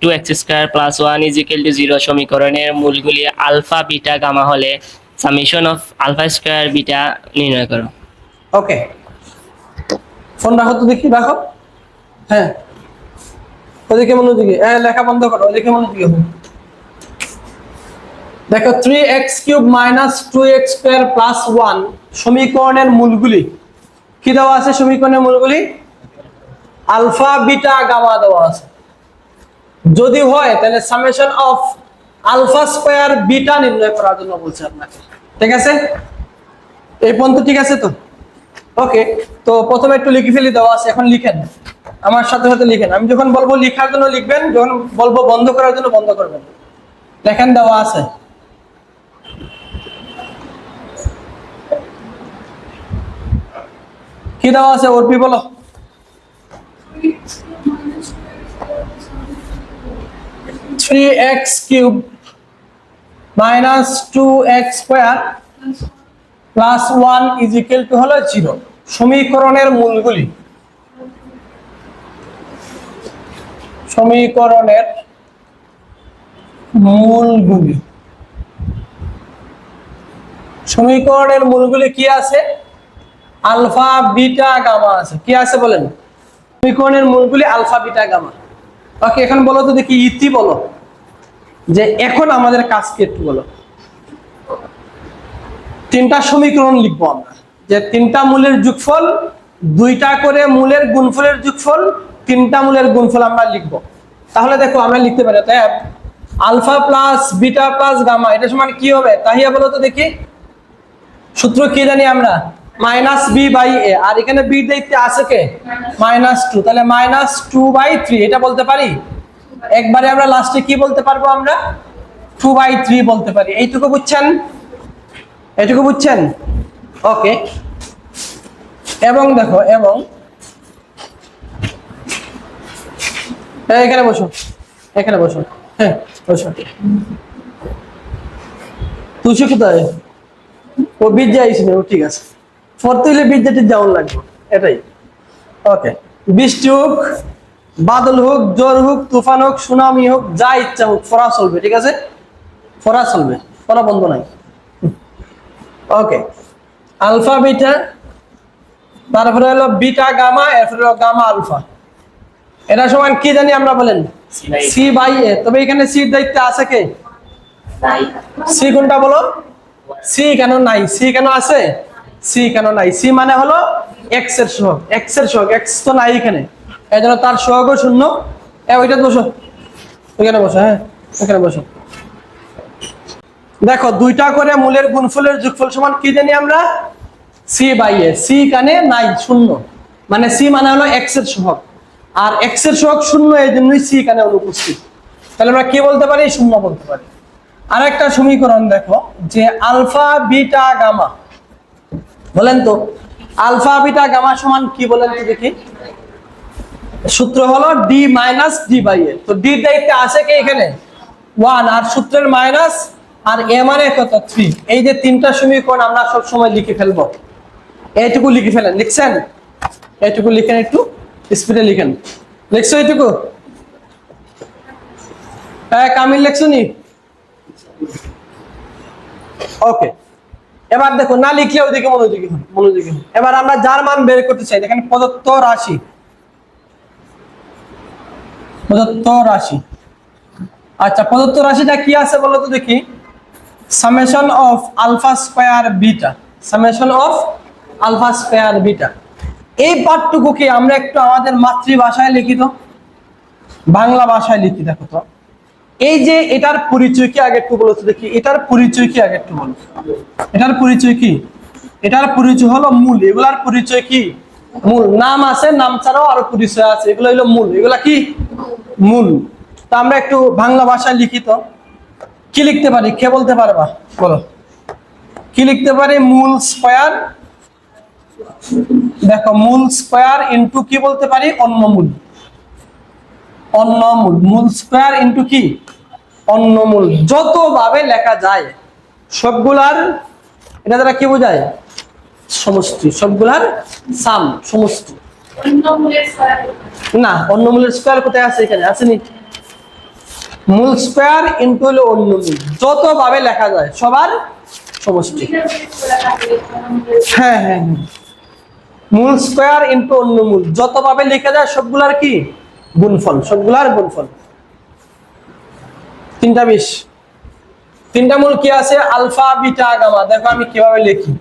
2x² plus 1 is equal to 0 সমীকরণের মূলগুলি alpha beta gamma হলে summation of alpha square beta নির্ণয় করো। ওকে, ফোন রাখো তো দেখি, রাখো। হ্যাঁ, ওদিকে মনোযোগী, লেখা বন্ধ করো, ওদিকে মনোযোগী হো। দেখো 3x³ - 2x² প্লাস 1 সমীকরণের মূলগুলি কি দেওয়া আছে? সমীকরণের মূলগুলি আলফা বিটা গামা দেওয়া আছে। যদি হয় তাহলে summation of alpha square beta নির্ণয় করার জন্য বলছে আপনাকে। ঠিক আছে, এই পর্যন্ত ঠিক আছে তো? ওকে, তো প্রথমে একটু লিখে ফেলি, দেওয়া আছে, এখন লিখেন, আমার সাথে সাথে লিখেন। আমি যখন বলবো লেখার জন্য লিখবেন, যখন বলবো বন্ধ করার জন্য বন্ধ করবেন। লেখেন, দেওয়া আছে। কি দেওয়া আছে ওরপি বলো? (3x³ - 2x² plus 1 is equal to হলো 0 সমীকরণের মূলগুলি সমীকরণের মূলগুলি কি আছে? আলফা বিটা গামা আছে। কি আছে বলেন? সমীকরণের মূলগুলি আলফা বিটা গামা। ওকে, এখন বলো তো দেখি, ইতি বলো যে এখন আমাদের কাজ কি একটু বলো। তিনটা সমীকরণ লিখবো আমরা, যে তিনটা মূলের যোগফল, দুইটা করে মূলের গুণফলের যোগফল, তিনটা মূলের গুণফল আমরা লিখবো। তাহলে দেখো আমরা লিখতে পারি alpha plus beta plus gamma এটা সমান কি হবে? তাহিয়া বলো তো দেখি। সূত্র কি জানি আমরা? -b/a, আর এখানে b দেখতে আছে কে? -2, তাহলে -2/3 এটা বলতে পারি। একবারে আমরা লাস্টে কি বলতে পারবো? আমরা 2/3 বলতে পারি। এইটুকু বুঝছেন? এটুকু বুঝছেন? ওকে, এবং দেখো, এবং এখানে বসো, এখানে বসো, হ্যাঁ বসো। তুলসী কোথায়? ও বিদ্যা আইসিনি, ও ঠিক আছে। ফোর্থ হইলে বিদ্যাটি যেমন লাগবে এটাই। ওকে, বৃষ্টি হোক, বাদল হোক, জ্বর হোক, তুফান হোক, সুনামি হোক, যা ইচ্ছা হোক, ফরা চলবে। ঠিক আছে, ফরা চলবে, ফরা বন্ধ নাই। ওকে, আলফা বিটা, তারপরে হলো বিটা গামা, এরপরে হলো গামা আলফা। এটা সমান কি জানি আমরা বলেন? c/a। তবে এখানে c এর দায়িত্ব আছে কে? c কোনটা বলো? c কেন নাই? c কেন আছে? c কেন নাই? c মানে হলো x এর সহগ, x এর সহগ, x তো নাই এখানে, এজন্য তার সহগও শূন্য। ওইটা বসো, ওইখানে বসো, হ্যাঁ ওখানে বসো। দেখো, দুইটা করে মূলের গুণফলের যোগফল সমান কি জানি আমরা? c/a। c কানে নাই, শূন্য, মানে c মানে হলো x এর সহগ, আর x এর সহগ শূন্য, এই জন্যই c কানে অনুপস্থিত। তাহলে আমরা কি বলতে পারি? শূন্য বলতে পারি। আর একটা সমীকরণ দেখো, যে আলফা বিটা গামা, বলেন তো আলফা বিটা গামা সমান কি বলেন তো দেখি? সূত্র হলো d - d/a। তো d এর দায়িত্বে আছে কে এখানে? 1, আর সূত্রের মাইনাস, আর a মানে কত? 3। এই যে তিনটা সমীকরণ আমরা সব সময় লিখে ফেলবো। এইটুকু লিখে ফেলেন, লিখছেন? এইটুকু লিখেন, একটু স্পিডে লিখেন। লিখছো এইটুকু? হ্যাঁ, কামিল লিখছো নি? ওকে, এবার দেখো, না লিখলে ওইদিকে মনোযোগী হন, মনোযোগী হন। এবার আমরা যার মান বের করতে চাই, দেখেন প্রদত্ত রাশি, প্রদত্ত রাশি। আচ্ছা, প্রদত্ত রাশিটা কি আছে বলো তো দেখি? Summation of alpha square beta, summation of alpha square beta. এই পাঠটুকুকে আমরা একটু আমাদের মাতৃভাষায় লিখি তো, বাংলা ভাষায় লিখি। দেখো তো, এই যে এটার পরিচয় কি আগে একটু বলো তো দেখি। এটার পরিচয় কি আগে একটু বলো। এটার পরিচয় কি? এটার পরিচয় হলো মূল। এগুলার পরিচয় কি? মূল। নাম আছে, নাম ছাড়াও আরো পরিচয় আছে, এগুলো হলো মূল। এগুলা কি? মূল। তা আমরা একটু বাংলা ভাষায় লিখি তো। কি লিখতে পারি? কে বলতে পারবা? বলো, কি লিখতে পারি? মূল স্কয়ার, দেখো মূল স্কয়ার ইনটু কি বলতে পারি? অন্যমূল। অন্যমূল, মূল স্কয়ার ইনটু কি? অন্যমূল। যত ভাবে লেখা যায় সবগুলার, এটা দ্বারা কি বোঝায়? সমষ্টি। সবগুলার সাম, সমষ্টি। না, অন্যমূলের স্কয়ার কোথায় আছে? এখানে আসেনি। মূল স্কয়ার ইনটু হলো অন্য মূল, যতভাবে লেখা যায় সবার সমষ্টি। হ্যাঁ হ্যাঁ, মূল স্কয়ার ইনটু অন্য মূল যতভাবে লেখা যায় সবগুলার কি গুণফল, সবগুলার গুণফল। 3টা 20, 3টা মূল কি আছে? Alpha beta gamma. দেখো আমি কিভাবে লিখি,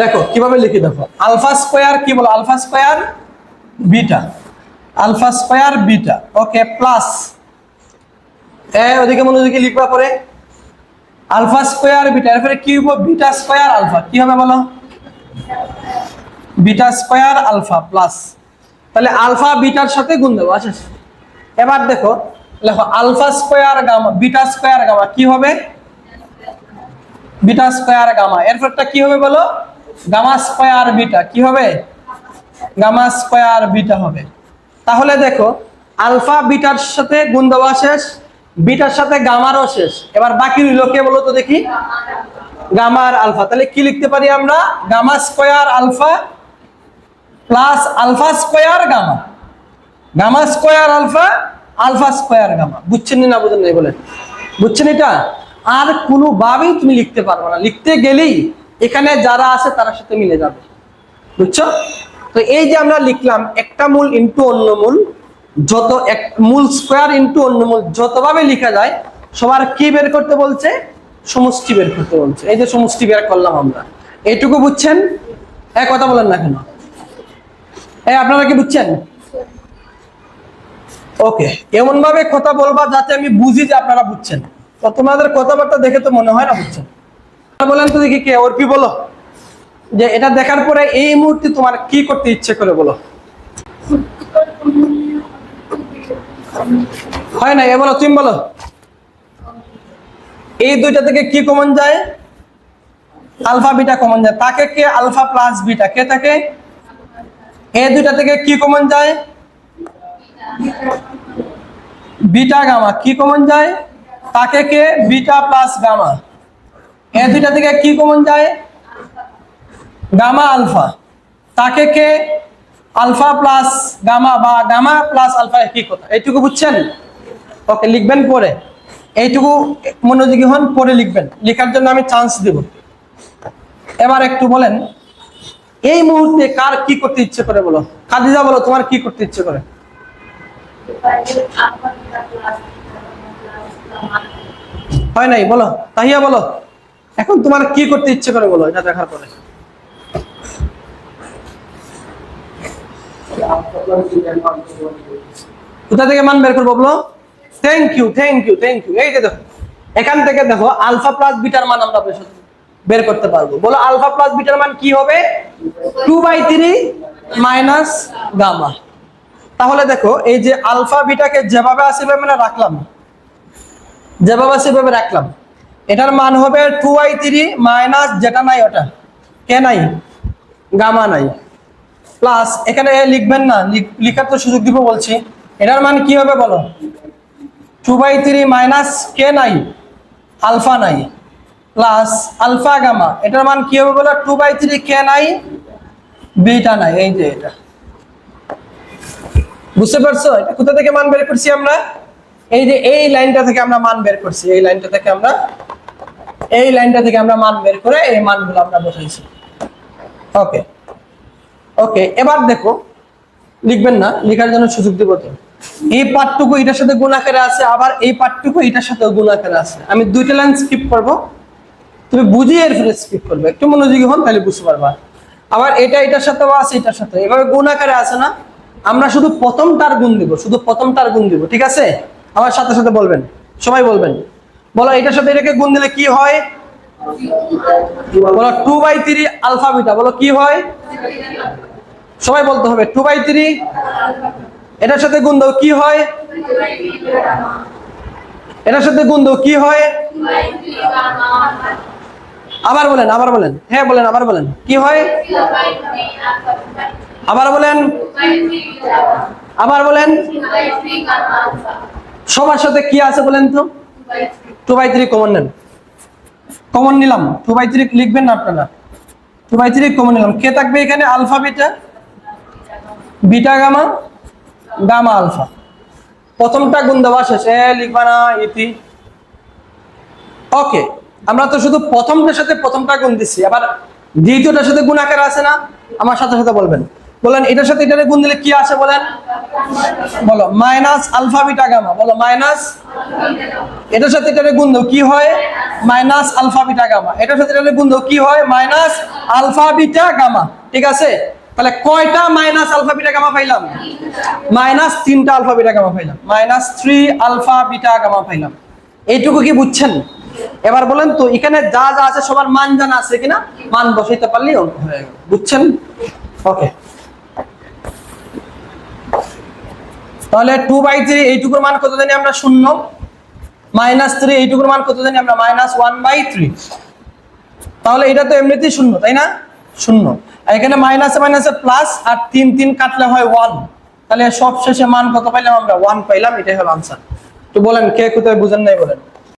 দেখো কিভাবে লিখি, দেখো আলফা স্কয়ার কি বলো? Alpha square beta, alpha square beta, okay, plus ওদিকে মনোযোগী লিখবা পরে আলফা স্কয়ার বিটা, এরপরে কি হবে? Beta square alpha. কি হবে বলো? বিটা স্কয়ার আলফা প্লাস, তাহলে আলফা বিটার সাথে গুণ দেবো। আচ্ছা, এবার দেখো লেখো alpha square gamma, beta square gamma কি হবে? Beta square gamma. এরপরটা কি হবে বলো? Gamma square beta. কি হবে? গামা স্কয়ার বিটা হবে। তাহলে দেখো আলফা বিটার সাথে গুণ দেওয়া শেষ, বিটার সাথে গামারও শেষ, এবার বাকি রইল কে বলো তো দেখি? গামা আর আলফা। তাহলে কি লিখতে পারি আমরা? Gamma square alpha plus alpha square gamma, gamma square alpha, alpha square gamma. বুঝছেন না বুঝেন নাই বলেন? বুঝছেন? এটা আর কোনোভাবেই তুমি লিখতে পারবে না, লিখতে গেলেই এখানে যারা আছে তার সাথে মিলে যাবে। বুঝছো? তো এই যে আমরা লিখলাম একটা মূল ইনটু অন্য মূল, যত এক মূল স্কয়ার ইনটু অন্য মূল যতভাবে লেখা যায় সবার কি বের করতে বলছে? সমষ্টি বের করতে বলছে। এই যে সমষ্টি বের করলাম আমরা, এইটুকু বুঝছেন? কথা বলেন না কেন? আপনারা কি বুঝছেন? ওকে, এমন ভাবে কথা বলবা যাতে আমি বুঝি যে আপনারা বুঝছেন। তো তোমাদের কথাবার্তা দেখে তো মনে হয় না বুঝছেন। বলেন তো দেখি কে অর্পি বলো, যে এটা দেখার পরে এই মুহূর্তে তোমার কি করতে ইচ্ছে করে বলো? হয় না, এ বলো, তুমি বলো। এই দুইটা থেকে কি কমন যায়? আলফা বিটা কমন যায়। তাকে কে? Alpha plus beta. কে থাকে? এই দুইটা থেকে কি কমন যায়? Beta gamma. কি কমন যায়? তাকে কে? Beta plus gamma. এই দুইটা থেকে কি কমন যায়? Gamma alpha. তাকে কে? আলফা প্লাস গামা বা গামা প্লাস আলফা। একই কথা। এইটুকু বুঝছেন? ওকে, লিখবেন পরে। এইটুকু মনোযোগী হন, পরে লিখবেন। লেখার জন্য আমি চান্স দেব। এবার একটু বলেন এই মুহূর্তে কার কি করতে ইচ্ছে করে বলো? খাদিজা বলো, তোমার কি করতে ইচ্ছে করে? হয় নাই, বলো। তাহিয়া বলো, এখন তোমার কি করতে ইচ্ছে করে বলো এটা দেখার পরে? কোথা থেকে মান বের করবো বলো? Thank you, thank you, thank you. এই যে দেখো এখান থেকে দেখো আলফা প্লাস বিটার মান আমরা বের করতে পারবো। বলো আলফা প্লাস বিটার মান কি হবে? 2/3 মাইনাস গামা। তাহলে দেখো এই যে আলফা বিটাকে যেভাবে আছে সেভাবে রাখলাম, যেভাবে আছে সেভাবে রাখলাম, এটার মান হবে 2/3 মাইনাস যেটা নাই ওটা, কে নাই? গামা নাই, প্লাস এখানে লিখবেন না, লিখার তো সুযোগ দিব বলছি। এটার মান কি হবে বলো? 2/3 মাইনাস কে নাই? আলফা নাই, প্লাস আলফা গামা। এটার মান কি হবে বলো? 2/3 কে নাই, বিটা নাই। এই যে এটা, বুঝতে পারছো? এটা কোথা থেকে মান বের করছি আমরা? এই যে এই লাইনটা থেকে আমরা মান বের করছি। এই লাইনটা থেকে আমরা মান বের করে এই মানগুলো আমরা বসাইছি। ওকে ওকে, এবার দেখো লিখবেন না, লেখার জন্য সুযোগ দিব তো। এই পার্টটুকু এটার সাথে গুণ আকারে আছে, আবার এই পার্টটুকু এটার সাথে গুণ আকারে আছে। আমি দুইটা লাইন স্কিপ করব, তুমি বুঝিয়ে এরপরে স্কিপ করবে। একটু মনোযোগী হন, তাহলে বুঝতে পারবা। আবার এটা এটার সাথেও আছে, এটার সাথে এভাবে গুণ আকারে আছে না? আমরা শুধু প্রথমটার গুণ দিব, শুধু প্রথমটার গুণ দিব। ঠিক আছে? আমার সাথে সাথে বলবেন, সবাই বলবেন। বলো এটার সাথে এটাকে গুণ দিলে কি হয়? বলো 2/3 আলফা বিটা। বলো কি হয়? সবাই বলতে হবে 2/3। এটার সাথে গুণ দাও, কি হয়? এটার সাথে গুণ দাও, কি হয়? আবার বলেন, আবার বলেন। হ্যাঁ বলেন, আবার বলেন, কি হয়? আবার বলেন, আবার বলেন। সবার সাথে কি আছে বলেন তো? 2/3 কমন নেন। কমন নিলাম, 2/3 লিখবেন না আপনারা। 2/3 কমন নিলাম। কে থাকবে এখানে? Alpha beta, beta gamma, gamma alpha. প্রথমটা গুণ দেওয়া শেষ, এ লিখবা না ইতি। ওকে, আমরা তো শুধু প্রথমটার সাথে প্রথমটা গুণ দিচ্ছি, আবার দ্বিতীয়টার সাথে গুণ আকারে আছে না? আমার সাথে সাথে বলবেন, বলেন এটার সাথে এটারে গুণ দিলে কি আসে বলেন, বলো মাইনাস আলফা বিটা গামা, বলো মাইনাস, এটার সাথে এটারে গুণ দাও কি হয়, মাইনাস আলফা বিটা গামা, এটার সাথে এটারে গুণ দাও কি হয়, মাইনাস আলফা বিটা গামা। ঠিক আছে, তাহলে কয়টা মাইনাস আলফা বিটা গামা পাইলাম, মাইনাস 3টা আলফা বিটা গামা পাইলাম, মাইনাস 3 আলফা বিটা গামা পাইলাম। এইটুকু কি বুঝছেন? এবার বলেন তো এখানে যা যা আছে সবার মান জানা আছে কিনা, মান বসাইতে পারলেই অঙ্ক হয়ে গেল, বুঝছেন? ওকে, তাহলে 2/3 এইটুকুর মান কত জানি আমরা, 0। মাইনাস 3 এইটুকুর মান কত জানি আমরা, মাইনাস 1/3। তাহলে এটা তো এমনিতেই 0, তাই না? 0। আর এখানে মাইনাসে মাইনাসে প্লাস, আর 3 3 কাটলে হয় 1। তাহলে সব শেষে মান কত পাইলাম আমরা, 1 পাইলাম। এটাই হলো আনসার। তো বলেন কে কোথায় বুঝেন নাই বলেন।